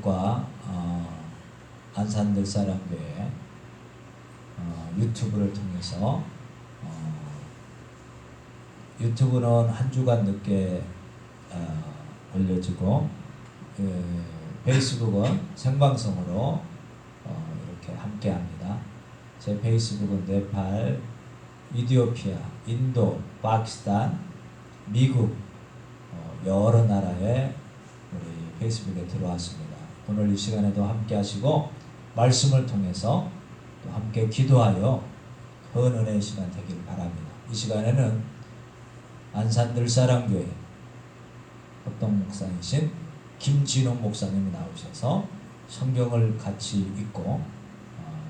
안디옥과 안산늘사랑교회 유튜브를 통해서 유튜브는 한 주간 늦게 올려지고 페이스북은 생방송으로 이렇게 함께합니다. 제 페이스북은 네팔, 이디오피아, 인도, 파키스탄, 미국 여러 나라의 우리 페이스북에 들어왔습니다. 오늘 이 시간에도 함께 하시고 말씀을 통해서 또 함께 기도하여 큰 은혜의 시간 되기를 바랍니다. 이 시간에는 안산 늘사랑교회 합동 목사이신 김진홍 목사님이 나오셔서 성경을 같이 읽고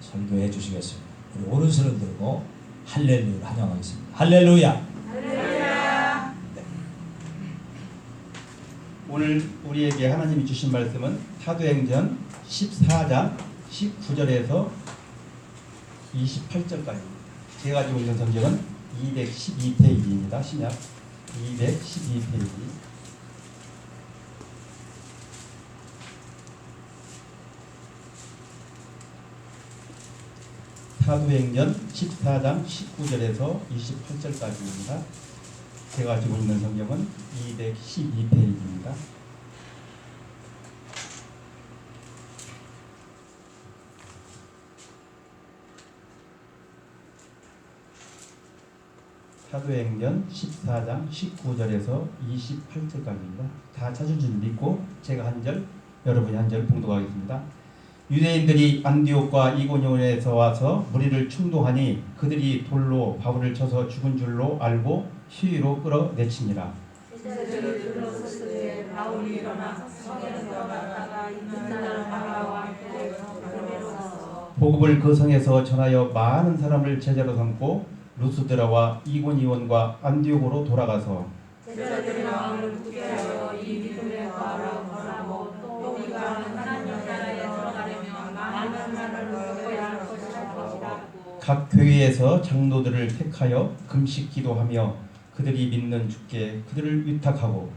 설교해 주시겠습니다. 우리 오른손을 들고 할렐루야를 환영하겠습니다. 할렐루야. 할렐루야. 네. 오늘 우리에게 하나님이 주신 말씀은 사도행전 14장 19절에서 28절까지입니다. 제가 가지고 있는 성경은 212페이지입니다. 신약 212페이지. 사도행전 14장 19절에서 28절까지입니다. 제가 가지고 있는 성경은 212페이지입니다. 사도행전 14장 19절에서 28절까지입니다. 다 찾은 줄 믿고 제가 한 절, 여러분이 한 절 봉독하겠습니다. 유대인들이 안디옥과 이고니온에서 와서 무리를 충동하니 그들이 돌로 바울을 쳐서 죽은 줄로 알고 시위로 끌어내치니라. 제자들이 둘러섰으되 바울이 일어나 성에서 나갔다가 있는 자를 바라와 함께 그러면서 복음을 그 성에서 전하여 많은 사람을 제자로 삼고 루스드라와 이고니온과 안디옥으로 돌아가서 제자들의 마음을 굳게 하여 이 믿음의 과를 권하고 또 우리가 하나님 나라에 들어가려면 많은 나라를 겪어야 할 것이라고 각 교회에서 장로들을 택하여 금식 기도하며 그들이 믿는 주께 그들을 위탁하고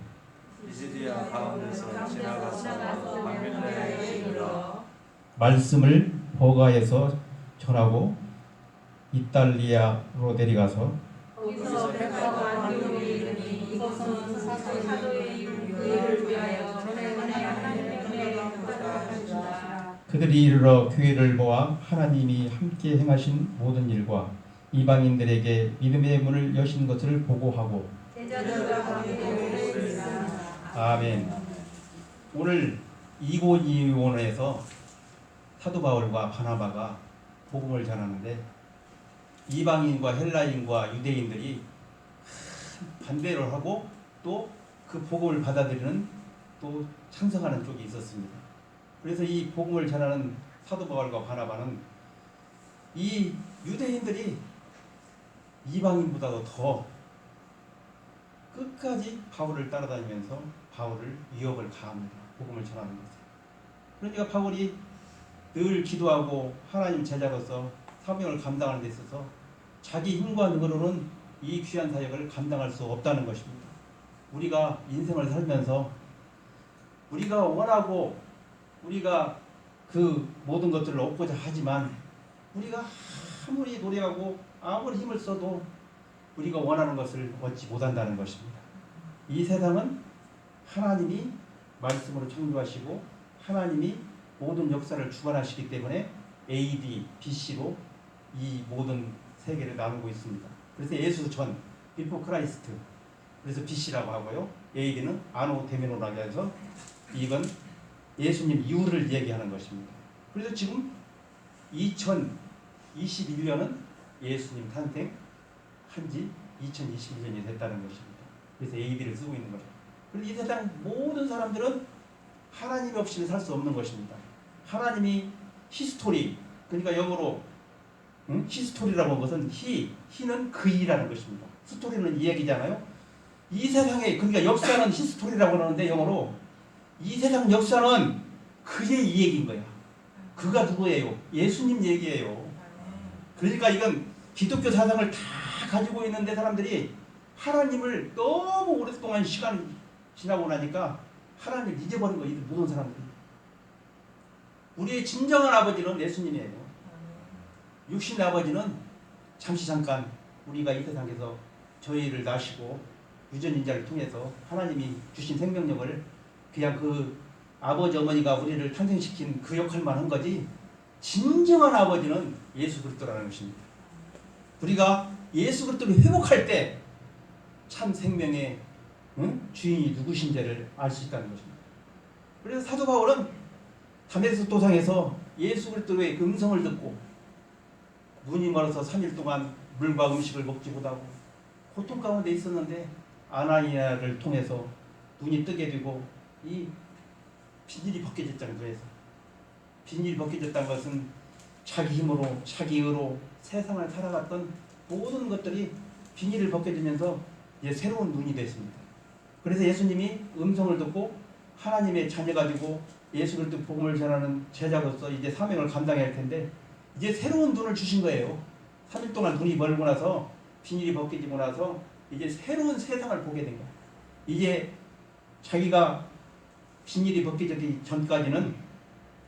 비시디아 가운데서 지나가서 바빌로니아에 이르러 말씀을 버가에서 전하고 이탈리아로 내려가서 거기서 베드로가 안디옥에 이르니 이것은 사도의 이름을 위하여 전해가는 하나님의 은혜가 구하다. 그들이 이르러 교회를 모아 하나님이 함께 행하신 모든 일과 이방인들에게 믿음의 문을 여신 것을 보고하고 제자들과 함께 오랬습니다. 아멘. 오늘 이고니온에서 사도 바울과 바나바가 복음을 전하는데 이방인과 헬라인과 유대인들이 반대를 하고 또 그 복음을 받아들이는 또 찬성하는 쪽이 있었습니다. 그래서 이 복음을 전하는 사도 바울과 바나바는 이 유대인들이 이방인보다도 더 끝까지 바울을 따라다니면서 바울을 위협을 가합니다. 복음을 전하는 것을. 그러니까 바울이 늘 기도하고 하나님 제자로서 사명을 감당하는 데 있어서 자기 힘과 능으로는 이 귀한 사역을 감당할 수 없다는 것입니다. 우리가 인생을 살면서 우리가 원하고 우리가 그 모든 것들을 얻고자 하지만 우리가 아무리 노력하고 아무리 힘을 써도 우리가 원하는 것을 얻지 못한다는 것입니다. 이 세상은 하나님이 말씀으로 창조하시고 하나님이 모든 역사를 주관하시기 때문에 AD, BC로 이 모든 세계를 나누고 있습니다. 그래서 예수 전, 비포 크라이스트, 그래서 BC라고 하고요. AD는 아노 데메노라고 해서 이건 예수님 이후를 얘기하는 것입니다. 그래서 지금 2021년은 예수님 탄생한 지 2021년이 됐다는 것입니다. 그래서 AD를 쓰고 있는 거죠. 그래서 이 세상 모든 사람들은 하나님 없이는 살 수 없는 것입니다. 하나님이 히스토리, 그러니까 영어로 히스토리라고 하는 것은 히는 그이라는 것입니다. 스토리는 이 얘기잖아요. 이 세상에, 그러니까 역사는 히스토리라고 하는데 영어로 이 세상 역사는 그의 이 얘기인 거야. 그가 누구예요? 예수님 얘기예요. 그러니까 이건 기독교 사상을 다 가지고 있는데 사람들이 하나님을 너무 오랫동안 시간이 지나고 나니까 하나님을 잊어버린 거예요. 모든 사람들이. 우리의 진정한 아버지는 예수님이에요. 육신의 아버지는 잠깐 우리가 이 세상에서 저희를 낳으시고 유전인자를 통해서 하나님이 주신 생명력을 그냥 그 아버지 어머니가 우리를 탄생시킨 그 역할만 한 거지, 진정한 아버지는 예수 그리스도라는 것입니다. 우리가 예수 그리스도를 회복할 때 참 생명의 주인이 누구신지를 알 수 있다는 것입니다. 그래서 사도 바울은 다메섹 도상에서 예수 그리스도의 그 음성을 듣고 눈이 멀어서 3일 동안 물과 음식을 먹지 못하고 고통 가운데 있었는데 아나니아를 통해서 눈이 뜨게 되고 이 비닐이 벗겨졌다는 거예요. 비닐이 벗겨졌다는 것은 자기 힘으로 자기 의로 세상을 살아갔던 모든 것들이 비닐을 벗겨지면서 이제 새로운 눈이 됐습니다. 그래서 예수님이 음성을 듣고 하나님의 자녀가 되고 예수 그리스도 복음을 전하는 제자로서 이제 사명을 감당해야 할 텐데 이제 새로운 눈을 주신 거예요. 3일 동안 눈이 멀고 나서 비닐이 벗겨지고 나서 이제 새로운 세상을 보게 된 거예요. 이제 자기가 비닐이 벗겨지기 전까지는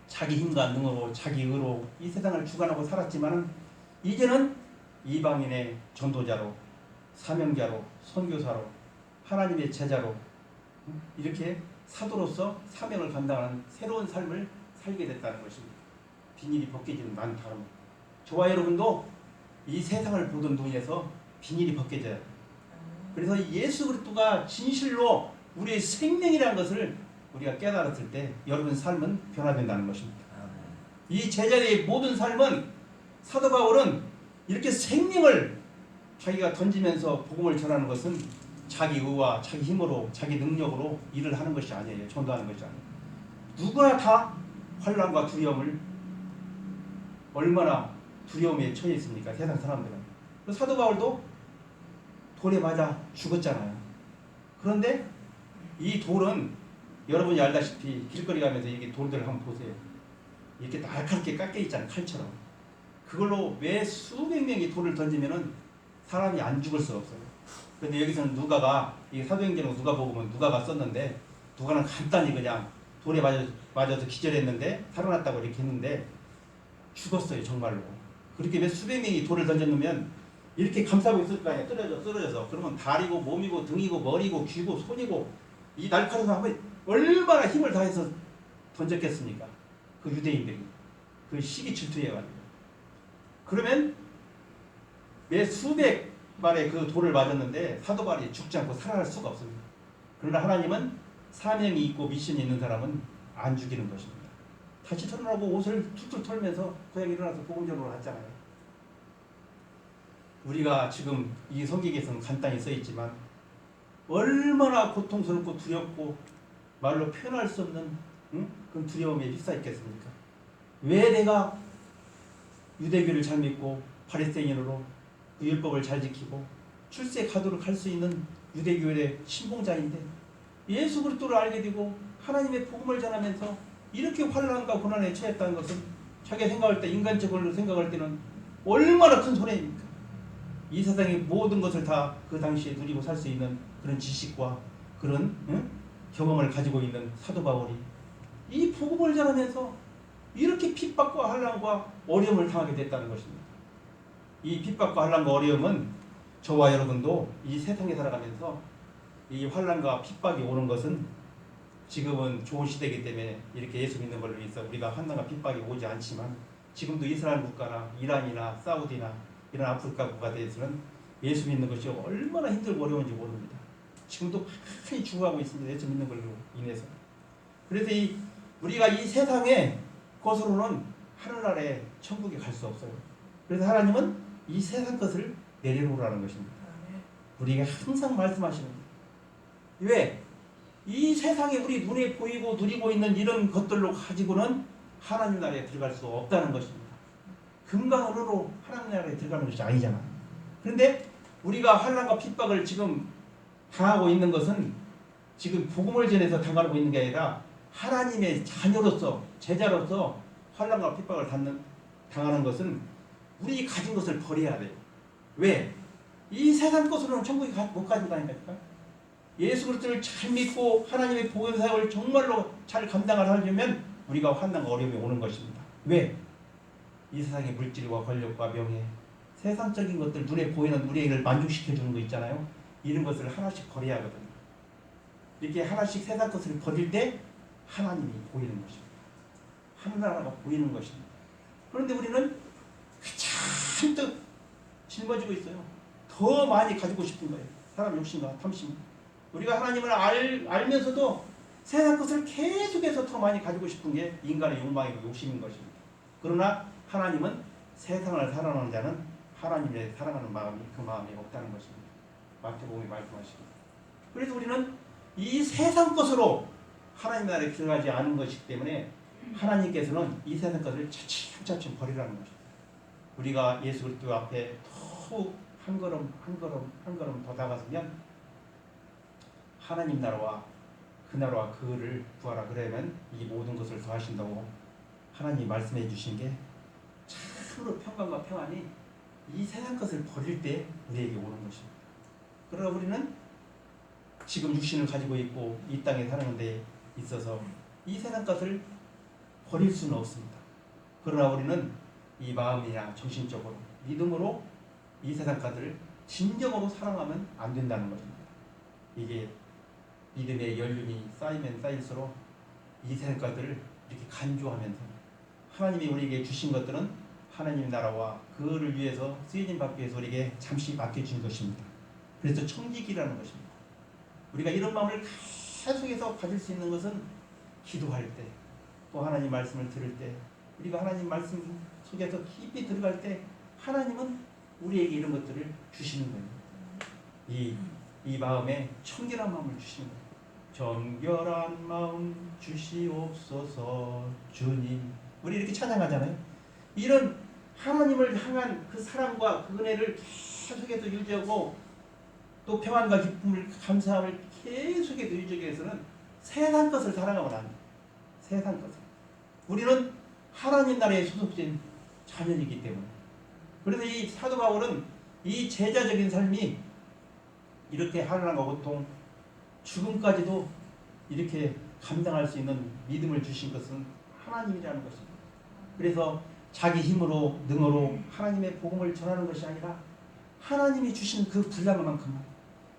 자기 힘과 능으로 자기 의로 이 세상을 주관하고 살았지만 이제는 이방인의 전도자로 사명자로 선교사로 하나님의 제자로 이렇게 사도로서 사명을 감당하는 새로운 삶을 살게 됐다는 것입니다. 비닐이 벗겨지는 난 다릅니다. 저와 여러분도 이 세상을 보던 눈에서 비닐이 벗겨져요. 그래서 예수 그리스도가 진실로 우리의 생명이라는 것을 우리가 깨달았을 때 여러분 삶은 변화된다는 것입니다. 이 제자의 모든 삶은 사도 바울은 이렇게 생명을 자기가 던지면서 복음을 전하는 것은 자기 의와 자기 힘으로 자기 능력으로 일을 하는 것이 아니에요. 전도하는 것이 아니에요. 누구나 다 환난과 두려움을 얼마나 두려움에 처해 있습니까? 세상 사람들은. 사도 바울도 돌에 맞아 죽었잖아요. 그런데 이 돌은 여러분이 알다시피 길거리 가면서 이게 돌들을 한번 보세요. 이렇게 날카롭게 깎여 있잖아요. 칼처럼. 그걸로 매 수백 명이 돌을 던지면은 사람이 안 죽을 수 없어요. 그런데 여기서는 누가가 이 사도행전은 누가 보면 누가가 썼는데 누가는 간단히 그냥 돌에 맞아서 기절했는데 살아났다고 이렇게 했는데 죽었어요. 정말로. 그렇게 몇 수백 명이 돌을 던져놓으면 이렇게 감싸고 있을 거 아니에요. 쓰러져서. 그러면 다리고 몸이고 등이고 머리고 귀고 손이고 이 날카로운 한번 얼마나 힘을 다해서 던졌겠습니까? 그 유대인들이. 그 시기 질투해가지고. 그러면 매 수백 발의 그 돌을 맞았는데 사도 바울이 죽지 않고 살아날 수가 없습니다. 그러나 하나님은 사명이 있고 미션이 있는 사람은 안 죽이는 것입니다. 다시 털어나고 옷을 툭툭 털면서 고향 일어나서 복음전으로 갔잖아요. 우리가 지금 이 성경에서는 간단히 써있지만 얼마나 고통스럽고 두렵고 말로 표현할 수 없는 그런 두려움에 휩싸였겠습니까? 왜 내가 유대교를 잘 믿고 바리새인으로 그 율법을 잘 지키고 출세가도록 할 수 있는 유대교의 신봉자인데 예수 그리스도를 알게 되고 하나님의 복음을 전하면서 이렇게 환난과 고난에 처했다는 것은 자기가 생각할 때 인간적으로 생각할 때는 얼마나 큰 손해입니까? 이 세상의 모든 것을 다 그 당시에 누리고 살 수 있는 그런 지식과 그런 경험을 가지고 있는 사도 바울이 이 복음을 전하면서 이렇게 핍박과 환난과 어려움을 당하게 됐다는 것입니다. 이 핍박과 환난과 어려움은 저와 여러분도 이 세상에 살아가면서 이 환난과 핍박이 오는 것은 지금은 좋은 시대이기 때문에 이렇게 예수 믿는 걸로 인해서 우리가 환난과 핍박이 오지 않지만 지금도 이스라엘 국가나 이란이나 사우디나 이런 아프리카 국가들에서는 예수 믿는 것이 얼마나 힘들고 어려운지 모릅니다. 지금도 많이 죽어가고 있습니다. 예수 믿는 걸로 인해서. 그래서 우리가 이 세상의 것으로는 하늘나라에 천국에 갈 수 없어요. 그래서 하나님은 이 세상 것을 내려놓으라는 것입니다. 우리에게 항상 말씀하시는 거예요. 왜? 이 세상에 우리 눈에 보이고 누리고 있는 이런 것들로 가지고는 하나님 나라에 들어갈 수 없다는 것입니다. 금과 은으로 하나님 나라에 들어가는 것이 아니잖아. 그런데 우리가 환난과 핍박을 지금 당하고 있는 것은 지금 복음을 전해서 당하고 있는 게 아니라 하나님의 자녀로서 제자로서 환난과 핍박을 당하는 것은 우리 가진 것을 버려야 돼요. 왜? 이 세상 것으로는 천국에 못 가지고 다니니까. 예수 그리스도를 잘 믿고 하나님의 복음 사역을 정말로 잘 감당을 하려면 우리가 환난과 어려움이 오는 것입니다. 왜? 이 세상의 물질과 권력과 명예, 세상적인 것들, 눈에 보이는 우리를 만족시켜주는 거 있잖아요. 이런 것을 하나씩 버려야 하거든요. 이렇게 하나씩 세상 것을 버릴 때 하나님이 보이는 것입니다. 하나나라가 보이는 것입니다. 그런데 우리는 잔뜩 짊어지고 있어요. 더 많이 가지고 싶은 거예요. 사람 욕심과 탐심. 우리가 하나님을 알면서도 세상 것을 계속해서 더 많이 가지고 싶은 게 인간의 욕망이고 욕심인 것입니다. 그러나 하나님은 세상을 사랑하는 자는 하나님의 사랑하는 마음이 그 마음에 없다는 것입니다. 마태복음에 말씀하시고. 그래서 우리는 이 세상 것으로 하나님 나라에 들어가지 않은 것이기 때문에 하나님께서는 이 세상 것을 차츰차츰 버리라는 것입니다. 우리가 예수 그리스도 앞에 더욱 한 걸음 더 다가서면 하나님 나라와 그 나라와 그를 구하라 그러면 이 모든 것을 더하신다고 하나님이 말씀해 주신 게 참으로 평강과 평안이 이 세상 것을 버릴 때 우리에게 오는 것입니다. 그러나 우리는 지금 육신을 가지고 있고 이 땅에 사는 데 있어서 이 세상 것을 버릴 수는 없습니다. 그러나 우리는 이 마음이나 정신적으로 믿음으로 이 세상 것을 진정으로 사랑하면 안 된다는 것입니다. 이게 믿음의 연륜이 쌓이면 쌓일수록 이 세상 것들을 이렇게 간주하면서 하나님이 우리에게 주신 것들은 하나님 나라와 그를 위해서 쓰여진 받기 위해서 우리에게 잠시 맡겨준 것입니다. 그래서 청지기라는 것입니다. 우리가 이런 마음을 계속해서 가질 수 있는 것은 기도할 때, 또 하나님 말씀을 들을 때, 우리가 하나님 말씀 속에서 깊이 들어갈 때 하나님은 우리에게 이런 것들을 주시는 거예요. 이 마음에 청결한 마음을 주시는 거예요. 정결한 마음 주시옵소서 주님. 우리 이렇게 찬양하잖아요. 이런 하나님을 향한 그 사랑과 그 은혜를 계속해서 유지하고 또 평안과 기쁨을 감사함을 계속해서 유지하기 위해서는 세상 것을 사랑하면 안 돼요. 세상 것을. 우리는 하나님 나라에 소속된 자녀이기 때문에. 그래서 이 사도 바울은 이 제자적인 삶이 이렇게 하나님과 고통, 죽음까지도 이렇게 감당할 수 있는 믿음을 주신 것은 하나님이라는 것입니다. 그래서 자기 힘으로 능으로 하나님의 복음을 전하는 것이 아니라 하나님이 주신 그 분량만큼만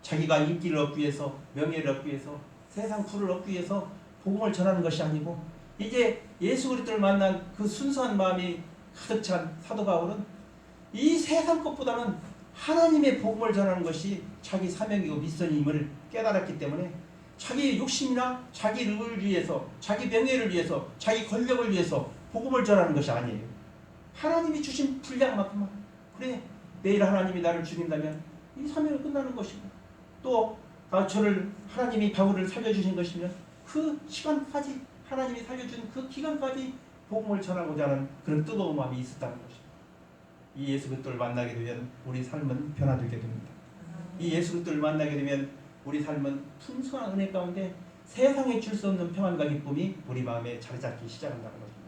자기가 인기를 얻기 위해서, 명예를 얻기 위해서, 세상 부를 얻기 위해서 복음을 전하는 것이 아니고 이제 예수 그리스도를 만난 그 순수한 마음이 가득 찬 사도 바울은 이 세상 것보다는 하나님의 복음을 전하는 것이 자기 사명이고 미션임을 깨달았기 때문에 자기 욕심이나 자기 를 위해서, 자기 명예를 위해서, 자기 권력을 위해서 복음을 전하는 것이 아니에요. 하나님이 주신 분량만큼만. 그래, 내일 하나님이 나를 죽인다면 이 사명이 끝나는 것이고, 또 저를 하나님이 바울을 살려주신 것이면 그 시간까지, 하나님이 살려준 그 기간까지 복음을 전하고자 하는 그런 뜨거운 마음이 있었다는 것입니다. 이 예수 그리스도를 만나게 되면 우리 삶은 변화되게 됩니다. 이 예수 그리스도를 만나게 되면 우리 삶은 풍성한 은혜 가운데 세상에 줄 수 없는 평안과 기쁨이 우리 마음에 자리 잡기 시작한다는 것입니다.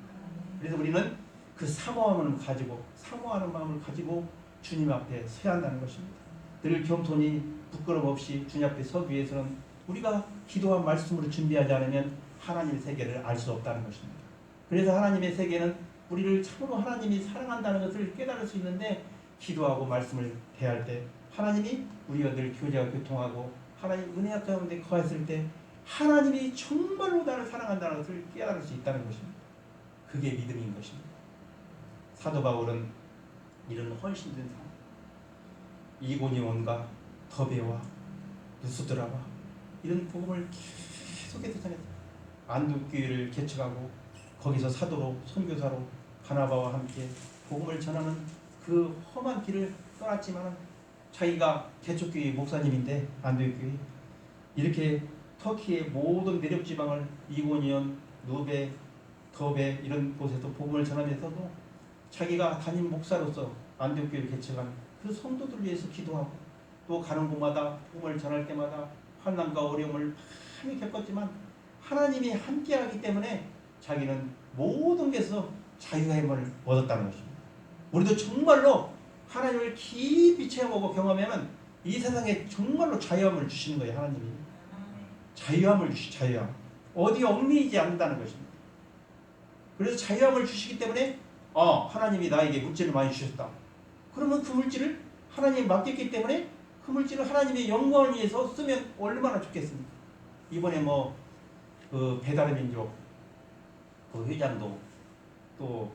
그래서 우리는 그 사모하는 마음을 가지고 주님 앞에 서야 한다는 것입니다. 늘 겸손히 부끄럼 없이 주님 앞에 서기 위해서는 우리가 기도한 말씀으로 준비하지 않으면 하나님의 세계를 알 수 없다는 것입니다. 그래서 하나님의 세계는 우리를 참으로 하나님이 사랑한다는 것을 깨달을 수 있는데, 기도하고 말씀을 대할 때 하나님이 우리가 늘 교제하고 교통하고 하나님 은혜 가운데 거했을 때 하나님이 정말로 나를 사랑한다는 것을 깨달을 수 있다는 것입니다. 그게 믿음인 것입니다. 사도 바울은 이런 헌신된 삶, 이고니온과 더베와 누스드라와 이런 복음을 계속해서 전했어요. 안독교회를 개척하고 거기서 사도로, 선교사로 바나바와 함께 복음을 전하는 그 험한 길을 떠났지만 자기가 개척교회 목사님인데, 안독교회 이렇게 터키의 모든 내륙 지방을 이고니온, 누베, 더베 이런 곳에서 복음을 전하면서도 자기가 담임 목사로서 안독교회를 개척한 그 성도들 위해서 기도하고, 또 가는 곳마다 복음을 전할 때마다 환난과 어려움을 많이 겪었지만 하나님이 함께하기 때문에 자기는 모든 데서 자유함을 얻었다는 것입니다. 우리도 정말로 하나님을 깊이 체험하고 경험하면 이 세상에 정말로 자유함을 주시는 거예요. 하나님이 자유함을 주시, 자유함. 어디 얽매이지 않는다는 것입니다. 그래서 자유함을 주시기 때문에 하나님이 나에게 물질을 많이 주셨다. 그러면 그 물질을 하나님이 맡겼기 때문에 그 물질을 하나님의 영광을 위해서 쓰면 얼마나 좋겠습니까? 이번에 그 배달의 민족 그 회장도 또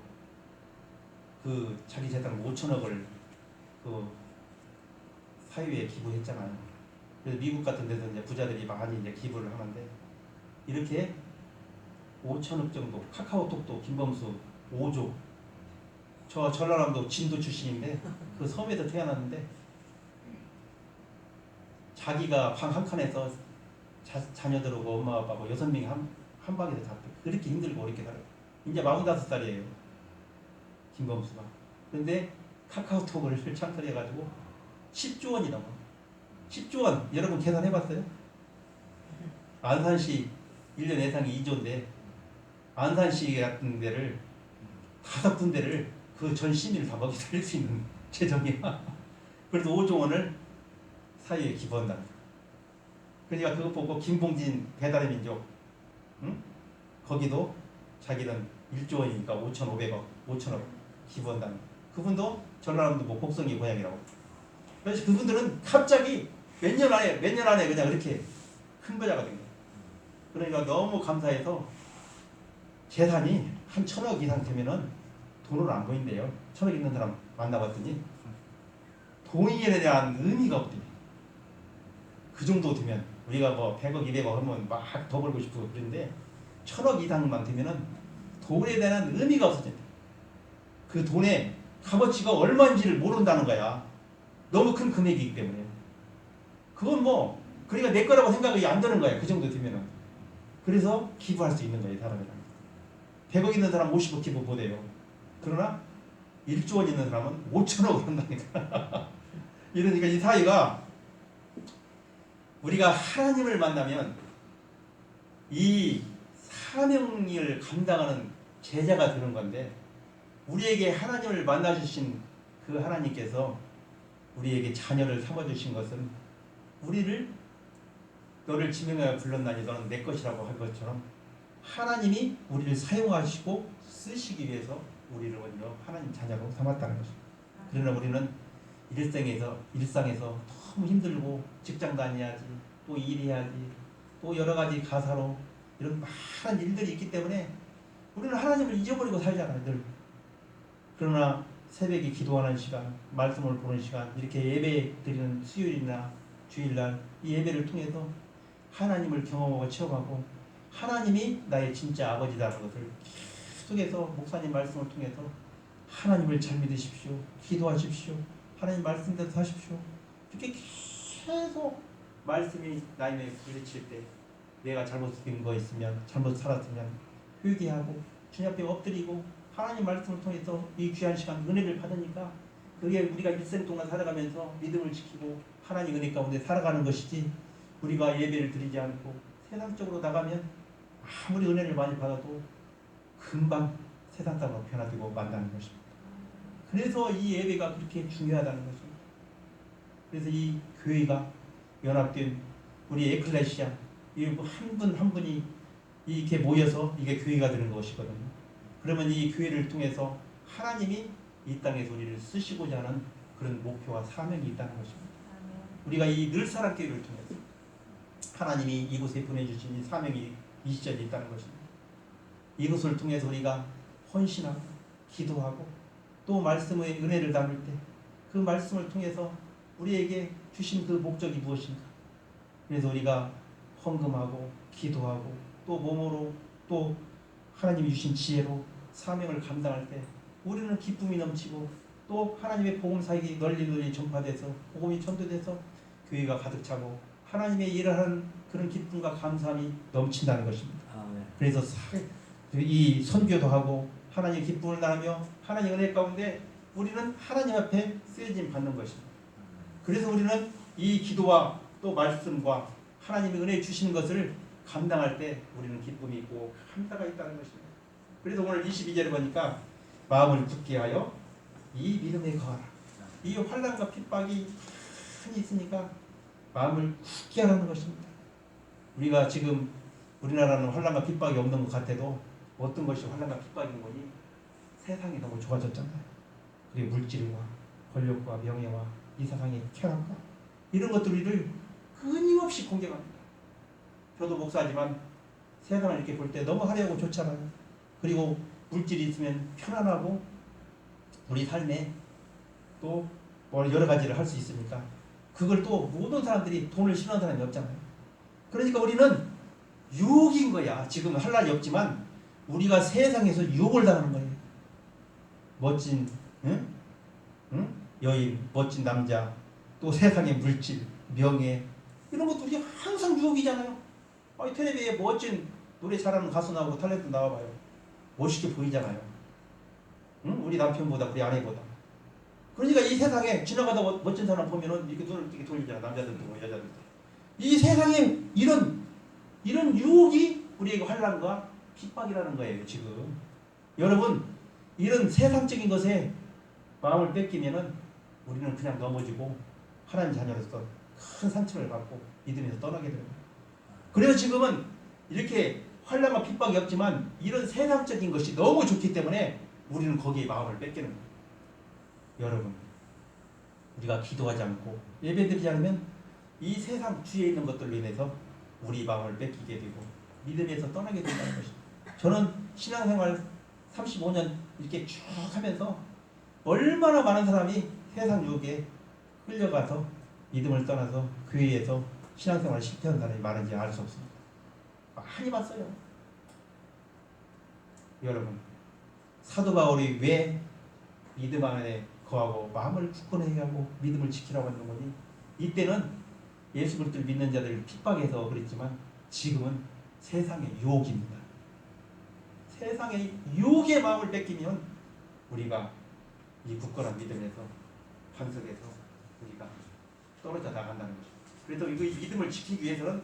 그 자기 재산 5천억을 그 사유에 기부했잖아요. 그래서 미국 같은 데서 이제 부자들이 많이 이제 기부를 하는데 이렇게 5천억 정도, 카카오톡도 김범수 5조, 저 전라남도 진도 출신인데 그 섬에서 태어났는데 자기가 방 한 칸에서 자녀들하고 엄마 아빠하고 6명이 한 방에서 잤대. 그렇게 힘들고 어렵게 살아요. 이제 45살이에요. 김범수가. 그런데 카카오톡을 창설해가지고 10조 원이 넘어. 10조 원. 여러분 계산해봤어요? 안산시 1년 예상이 2조인데 안산시 같은 데를 5군데를 그 전 시민을 다 먹이 살릴 수 있는 재정이야. 그래서 5조 원을 사회에 기부한다. 그러니까 그거 보고 김봉진 배달의 민족, 응? 거기도 자기는 1조 원이니까 5천억 기부한다. 그분도 전라남도 곡성이 고향이라고. 그래서 그분들은 갑자기 몇 년 안에 그냥 이렇게 큰 거자가 된 거예요. 그러니까 너무 감사해서 재산이 한 1,000억 이상 되면은 돈으로 안 보인대요. 1,000억 있는 사람 만나봤더니 돈에 대한 의미가 없대요. 그 정도 되면 우리가 100억, 200억 하면 막 더 벌고 싶고 그런데 1,000억 이상만 되면은 돈에 대한 의미가 없어진대. 그 돈의 값어치가 얼마인지를 모른다는 거야. 너무 큰 금액이기 때문에. 그건 그러니까 내 거라고 생각이 안 드는 거야. 그 정도 되면은. 그래서 기부할 수 있는 거예요, 사람이랑. 100억 있는 사람 50억 기부 못해요. 그러나 1조 원 있는 사람은 5천억을 한다니까. 이러니까 이 사회가 우리가 하나님을 만나면 이 사명을 감당하는 제자가 되는 건데 우리에게 하나님을 만나주신 그 하나님께서 우리에게 자녀를 삼아주신 것은 우리를 너를 지명하여 불렀나니 너는 내 것이라고 할 것처럼 하나님이 우리를 사용하시고 쓰시기 위해서 우리를 먼저 하나님 자녀로 삼았다는 것입니다. 그러나 우리는 일상에서 너무 힘들고 직장 다녀야지 또 일해야지 또 여러 가지 가사로 이런 많은 일들이 있기 때문에 우리는 하나님을 잊어버리고 살잖아요, 늘. 그러나 새벽에 기도하는 시간, 말씀을 보는 시간, 이렇게 예배 드리는 수요일이나 주일날 이 예배를 통해서 하나님을 경험하고 체험하고 하나님이 나의 진짜 아버지라는 것을 계속해서 목사님 말씀을 통해서 하나님을 잘 믿으십시오. 기도하십시오. 하나님 말씀대로 사십시오. 이렇게 계속 말씀이 나에게 부딪힐 때 내가 잘못된 거 있으면 잘못 살았으면 회개하고 주님 앞에 엎드리고 하나님 말씀을 통해서 이 귀한 시간 은혜를 받으니까 그게 우리가 일생 동안 살아가면서 믿음을 지키고 하나님 은혜 가운데 살아가는 것이지 우리가 예배를 드리지 않고 세상적으로 나가면 아무리 은혜를 많이 받아도 금방 세상 사람으로 변화되고 만나는 것입니다. 그래서 이 예배가 그렇게 중요하다는 것입니다. 그래서 이 교회가 연합된 우리 에클레시아 한 분 한 분이 이렇게 모여서 이게 교회가 되는 것이거든요. 그러면 이 교회를 통해서 하나님이 이 땅에서 우리를 쓰시고자 하는 그런 목표와 사명이 있다는 것입니다. 우리가 이 늘사랑 교회를 통해서 하나님이 이곳에 보내주신 이 사명이 이 시절에 있다는 것입니다. 이것을 통해서 우리가 헌신하고 기도하고 또 말씀의 은혜를 나눌 때 그 말씀을 통해서 우리에게 주신 그 목적이 무엇인가. 그래서 우리가 헌금하고 기도하고 또 몸으로 또 하나님이 주신 지혜로 사명을 감당할 때 우리는 기쁨이 넘치고 또 하나님의 복음 사역이 널리 전파돼서 복음이 전도돼서 교회가 가득 차고 하나님의 일을 하는 그런 기쁨과 감사함이 넘친다는 것입니다. 그래서 이 선교도 하고 하나님의 기쁨을 나누며 하나님의 은혜 가운데 우리는 하나님 앞에 쓰여짐 받는 것입니다. 그래서 우리는 이 기도와 또 말씀과 하나님의 은혜 주시는 것을 감당할 때 우리는 기쁨이 있고 감사가 있다는 것입니다. 그래서 오늘 22절에 보니까 마음을 굳게 하여 이 믿음에 거하라. 이 환난과 핍박이 많이 있으니까 마음을 굳게 하라는 것입니다. 우리가 지금 우리나라는 환난과 핍박이 없는 것 같아도 어떤 것이 환란과 핍박인 거니? 세상이 너무 좋아졌잖아요. 그리고 물질과 권력과 명예와 이 세상의 쾌락과 이런 것들을 끊임없이 공격합니다. 저도 목사지만 세상을 이렇게 볼 때 너무 화려하고 좋잖아요. 그리고 물질이 있으면 편안하고 우리 삶에 또 여러 가지를 할 수 있으니까 그걸 또 모든 사람들이 돈을 싫어하는 사람이 없잖아요. 그러니까 우리는 유혹인 거야. 지금 할 날이 없지만 우리가 세상에서 유혹을 당하는 거예요. 멋진 여인, 멋진 남자, 또 세상의 물질, 명예 이런 것들이 항상 유혹이잖아요. 아니 텔레비에 멋진 노래 잘하는 가수 나오고 탤런트 나와봐요. 멋있게 보이잖아요. 우리 남편보다 우리 아내보다. 그러니까 이 세상에 지나가다 멋진 사람 보면은 이렇게 눈을 이렇게 돌리잖아. 남자들도 뭐 여자들도. 이 세상에 이런 유혹이 우리에게 환란과 핍박이라는 거예요. 지금 여러분 이런 세상적인 것에 마음을 뺏기면은 우리는 그냥 넘어지고 하나님 자녀로서 큰 상처를 받고 믿음에서 떠나게 되는 거예요. 그래서 지금은 이렇게 환란과 핍박이 없지만 이런 세상적인 것이 너무 좋기 때문에 우리는 거기에 마음을 뺏기는 거예요. 여러분 우리가 기도하지 않고 예배드리지 않으면 이 세상 주위에 있는 것들로 인해서 우리 마음을 뺏기게 되고 믿음에서 떠나게 된다는 것입니다. 저는 신앙생활 35년 이렇게 쭉 하면서 얼마나 많은 사람이 세상 유혹에 끌려가서 믿음을 떠나서 교회에서 신앙생활을 실패한 사람이 많은지 알 수 없습니다. 많이 봤어요. 여러분 사도 바울이 왜 믿음 안에 거하고 마음을 굳건하게 하고 믿음을 지키라고 하는 거니? 이때는 예수 그리스도를 믿는 자들을 핍박해서 그랬지만 지금은 세상의 유혹입니다. 세상의 유혹에 마음을 뺏기면 우리가 이 굳건한 믿음에서 반석에서 우리가 떨어져 나간다는 것입니다. 그래서 이 믿음을 지키기 위해서는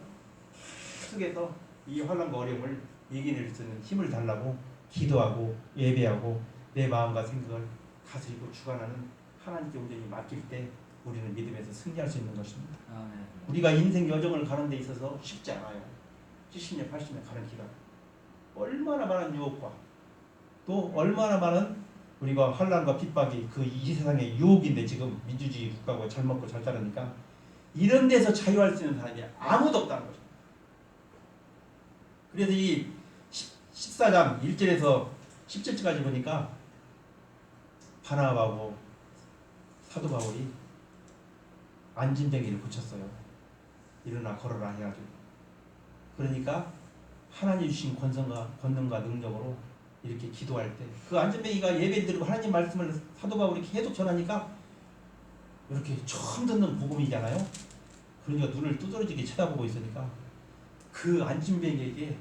계속해서 이 환난과 어려움을 이겨낼 수 있는 힘을 달라고 기도하고 예배하고 내 마음과 생각을 다스리고 주관하는 하나님께 온전히 맡길 때 우리는 믿음에서 승리할 수 있는 것입니다. 아멘. 우리가 인생 여정을 가는 데 있어서 쉽지 않아요. 70년, 80년 가는 기간. 얼마나 많은 유혹과 또 얼마나 많은 우리가 환난과 핍박이 그 이 세상의 유혹인데 지금 민주주의 국가고 잘 먹고 잘 자라니까 이런 데서 자유할 수 있는 사람이 아무도 없다는 거죠. 그래서 이 14장 1절에서 17절까지 보니까 바나바하고 사도 바울이 안진뱅이를 고쳤어요. 일어나 걸어라 해가지고. 그러니까 하나님 주신 권능과 능력으로 이렇게 기도할 때 그 안진뱅이가 예배를 드리고 하나님 말씀을 사도 바울이 계속 전하니까 이렇게 처음 듣는 복음이잖아요. 그러니까 눈을 두드러지게 쳐다보고 있으니까 그 안진뱅이에게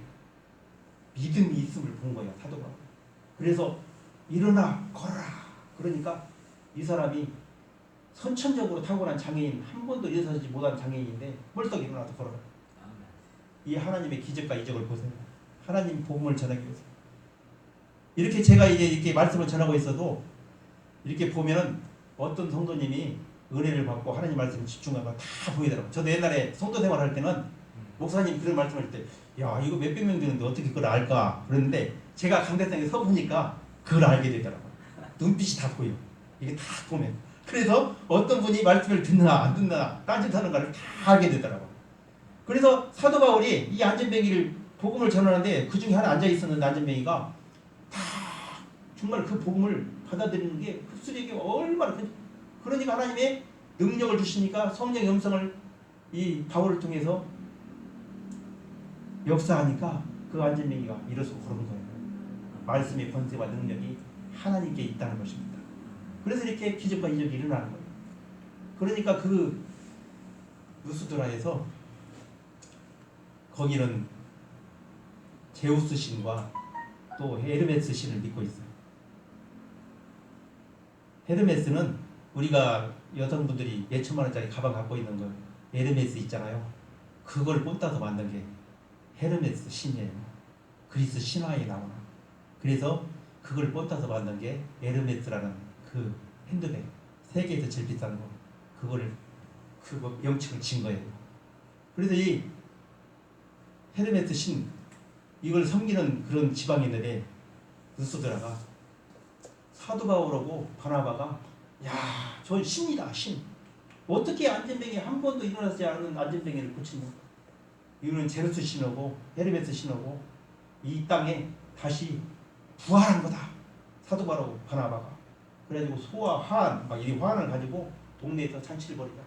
믿음이 있음을 본 거야 사도 바울. 그래서 일어나 걸어라. 그러니까 이 사람이 선천적으로 타고난 장애인 한 번도 일어서지 못한 장애인인데 벌떡 일어나서 걸어라. 이 하나님의 기적과 이적을 보세요. 하나님 복음을 전하기 위해서. 이렇게 제가 이제 이렇게 말씀을 전하고 있어도 이렇게 보면은 어떤 성도님이 은혜를 받고 하나님 말씀에 집중하고 다 보이더라고요. 저도 옛날에 성도 생활할 때는 목사님 그런 말씀할 때 야 이거 몇백 명 되는데 어떻게 그걸 알까 그랬는데 제가 강대상에 서 보니까 그걸 알게 되더라고요. 눈빛이 다 보여. 이게 다 보면. 그래서 어떤 분이 말씀을 듣나 안 듣나 딴짓하는가를 다 알게 되더라고요. 그래서 사도 바울이 이 안진뱅이를 복음을 전하는데 그 중에 하나 앉아 있었는데 안진뱅이가 다 정말 그 복음을 받아들이는 게 흡수력이 얼마나 큰. 그러니까 하나님의 능력을 주시니까 성령의 음성을 이 바울을 통해서 역사하니까 그 안진뱅이가 일어서고 그런 거예요. 말씀의 권세와 능력이 하나님께 있다는 것입니다. 그래서 이렇게 기적과 이적이 일어나는 거예요. 그러니까 그 루스드라에서 거기는 제우스 신과 또 헤르메스 신을 믿고 있어요. 헤르메스는 우리가 여성분들이 몇천만 원짜리 가방 갖고 있는 거 헤르메스 있잖아요. 그걸 꽂아서 만든 게 헤르메스 신이에요. 그리스 신화에 나오는. 그래서 그걸 꽂아서 만든 게 헤르메스라는 그 핸드백. 세계에서 제일 비싼 거. 그거 명칭을 진 거예요. 그래서 이 헤르메스 신 이걸 섬기는 그런 지방인들의 느스드라가 사도 바울하고 바나바가 야, 저 신이다 신. 어떻게 안전뱅이 한 번도 일어나지 않은 안전뱅이를 고치는 이거는 제르스 신하고 헤르메스 신하고 이 땅에 다시 부활한 거다. 사도 바울하고 바나바가. 그래가지고 소와 환, 막 이 환을 가지고 동네에서 잔치를 벌이다.